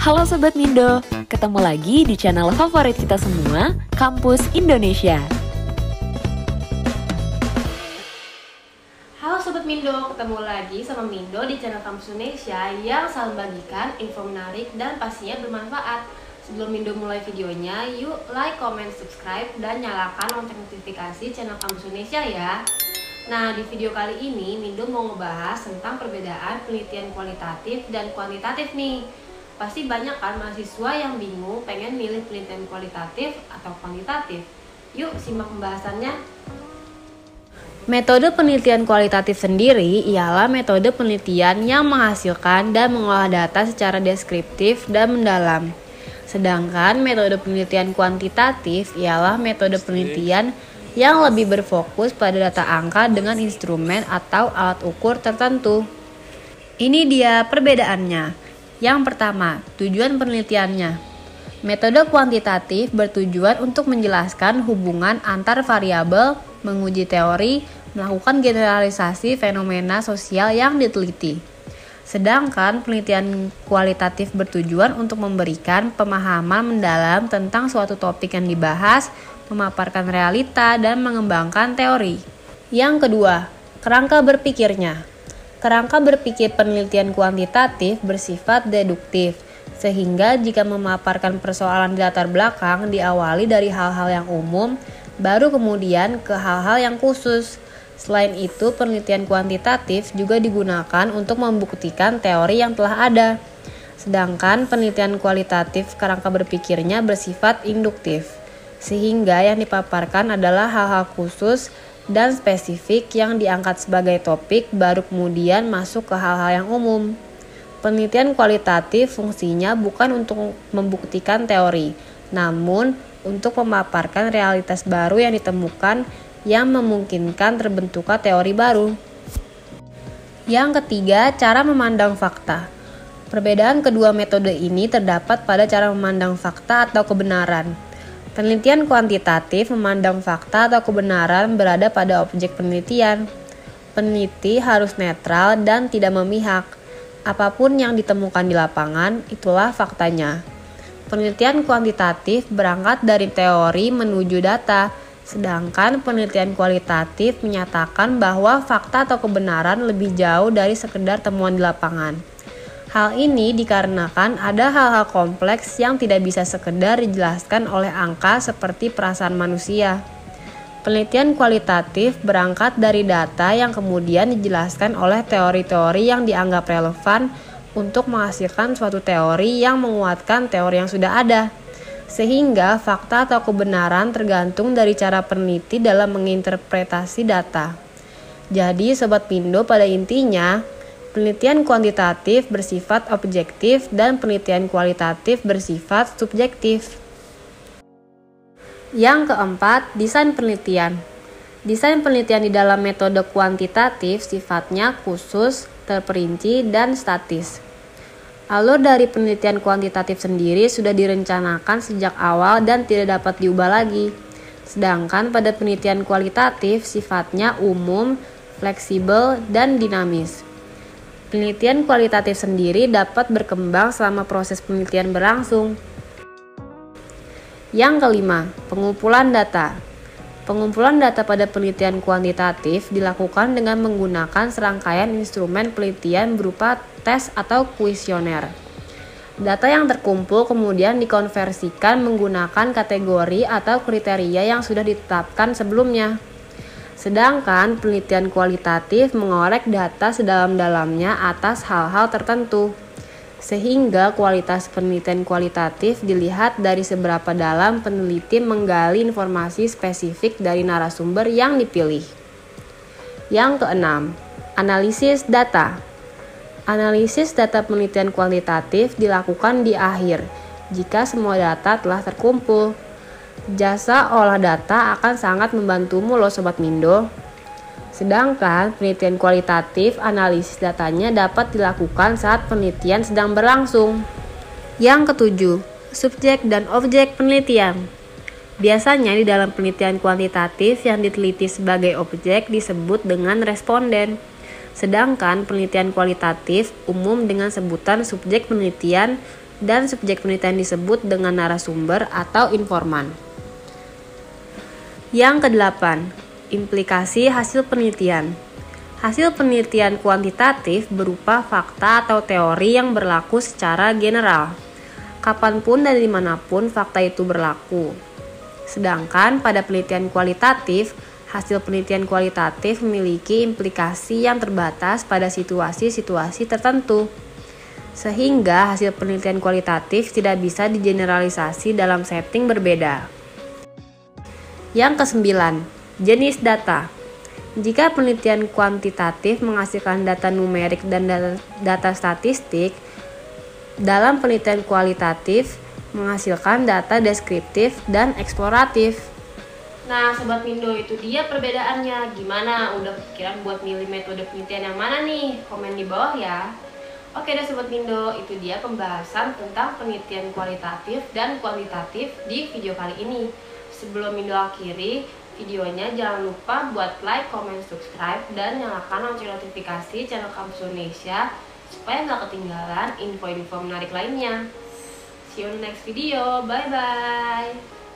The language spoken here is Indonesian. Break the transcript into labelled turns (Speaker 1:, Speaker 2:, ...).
Speaker 1: Halo Sobat Mindo, ketemu lagi di channel favorit kita semua, Kampus Indonesia.
Speaker 2: Halo Sobat Mindo, ketemu lagi sama Mindo di channel Kampus Indonesia yang selalu membagikan info menarik dan pastinya bermanfaat. Sebelum Mindo mulai videonya, yuk like, comment, subscribe, dan nyalakan lonceng notifikasi channel Kampus Indonesia ya. Nah, di video kali ini Mindo mau ngebahas tentang perbedaan penelitian kualitatif dan kuantitatif nih. Pasti banyak kan mahasiswa yang bingung pengen milih penelitian kualitatif atau kuantitatif. Yuk simak pembahasannya. Metode penelitian kualitatif sendiri ialah metode penelitian yang menghasilkan dan mengolah data secara deskriptif dan mendalam. Sedangkan metode penelitian kuantitatif ialah metode penelitian yang lebih berfokus pada data angka dengan instrumen atau alat ukur tertentu. Ini dia perbedaannya. Yang pertama, tujuan penelitiannya. Metode kuantitatif bertujuan untuk menjelaskan hubungan antar variabel, menguji teori, melakukan generalisasi fenomena sosial yang diteliti. Sedangkan penelitian kualitatif bertujuan untuk memberikan pemahaman mendalam tentang suatu topik yang dibahas, memaparkan realita, dan mengembangkan teori. Yang kedua, kerangka berpikirnya. Kerangka berpikir penelitian kuantitatif bersifat deduktif, sehingga jika memaparkan persoalan di latar belakang diawali dari hal-hal yang umum, baru kemudian ke hal-hal yang khusus. Selain itu, penelitian kuantitatif juga digunakan untuk membuktikan teori yang telah ada. Sedangkan penelitian kualitatif kerangka berpikirnya bersifat induktif, sehingga yang dipaparkan adalah hal-hal khusus dan spesifik yang diangkat sebagai topik baru kemudian masuk ke hal-hal yang umum. Penelitian kualitatif fungsinya bukan untuk membuktikan teori, namun untuk memaparkan realitas baru yang ditemukan yang memungkinkan terbentuknya teori baru. Yang ketiga, cara memandang fakta. Perbedaan kedua metode ini terdapat pada cara memandang fakta atau kebenaran. Penelitian kuantitatif memandang fakta atau kebenaran berada pada objek penelitian. Peneliti harus netral dan tidak memihak. Apapun yang ditemukan di lapangan, itulah faktanya. Penelitian kuantitatif berangkat dari teori menuju data, sedangkan penelitian kualitatif menyatakan bahwa fakta atau kebenaran lebih jauh dari sekedar temuan di lapangan. Hal ini dikarenakan ada hal-hal kompleks yang tidak bisa sekedar dijelaskan oleh angka seperti perasaan manusia. Penelitian kualitatif berangkat dari data yang kemudian dijelaskan oleh teori-teori yang dianggap relevan untuk menghasilkan suatu teori yang menguatkan teori yang sudah ada. Sehingga fakta atau kebenaran tergantung dari cara peneliti dalam menginterpretasi data. Jadi Sobat Mindo, pada intinya penelitian kuantitatif bersifat objektif dan penelitian kualitatif bersifat subjektif. Yang keempat, desain penelitian. Desain penelitian di dalam metode kuantitatif sifatnya khusus, terperinci, dan statis. Alur dari penelitian kuantitatif sendiri sudah direncanakan sejak awal dan tidak dapat diubah lagi. Sedangkan pada penelitian kualitatif sifatnya umum, fleksibel, dan dinamis. Penelitian kualitatif sendiri dapat berkembang selama proses penelitian berlangsung. Yang kelima, pengumpulan data. Pengumpulan data pada penelitian kuantitatif dilakukan dengan menggunakan serangkaian instrumen penelitian berupa tes atau kuesioner. Data yang terkumpul kemudian dikonversikan menggunakan kategori atau kriteria yang sudah ditetapkan sebelumnya. Sedangkan penelitian kualitatif mengorek data sedalam-dalamnya atas hal-hal tertentu. Sehingga kualitas penelitian kualitatif dilihat dari seberapa dalam peneliti menggali informasi spesifik dari narasumber yang dipilih. Yang keenam, analisis data. Analisis data penelitian kualitatif dilakukan di akhir, jika semua data telah terkumpul. Jasa olah data akan sangat membantumu loh Sobat Mindo. Sedangkan penelitian kualitatif analisis datanya dapat dilakukan saat penelitian sedang berlangsung. Yang ketujuh, subjek dan objek penelitian. Biasanya di dalam penelitian kuantitatif yang diteliti sebagai objek disebut dengan responden. Sedangkan penelitian kualitatif umum dengan sebutan subjek penelitian dan subjek penelitian disebut dengan narasumber atau informan. Yang kedelapan, implikasi hasil penelitian. Hasil penelitian kuantitatif berupa fakta atau teori yang berlaku secara general. Kapanpun dan dimanapun fakta itu berlaku. Sedangkan pada penelitian kualitatif, hasil penelitian kualitatif memiliki implikasi yang terbatas pada situasi-situasi tertentu. Sehingga hasil penelitian kualitatif tidak bisa digeneralisasi dalam setting berbeda. Yang kesembilan, jenis data. Jika penelitian kuantitatif menghasilkan data numerik dan data statistik, dalam penelitian kualitatif menghasilkan data deskriptif dan eksploratif. Nah, Sobat Mindo, itu dia perbedaannya. Gimana? Udah pikiran buat milih metode penelitian yang mana nih? Komen di bawah ya. Oke deh Sobat Mindo, itu dia pembahasan tentang penelitian kualitatif dan kuantitatif di video kali ini. Sebelum Mindo akhiri videonya, jangan lupa buat like, comment, subscribe, dan nyalakan lonceng notifikasi channel Kampus Indonesia supaya nggak ketinggalan info-info menarik lainnya. See you on the next video, bye-bye!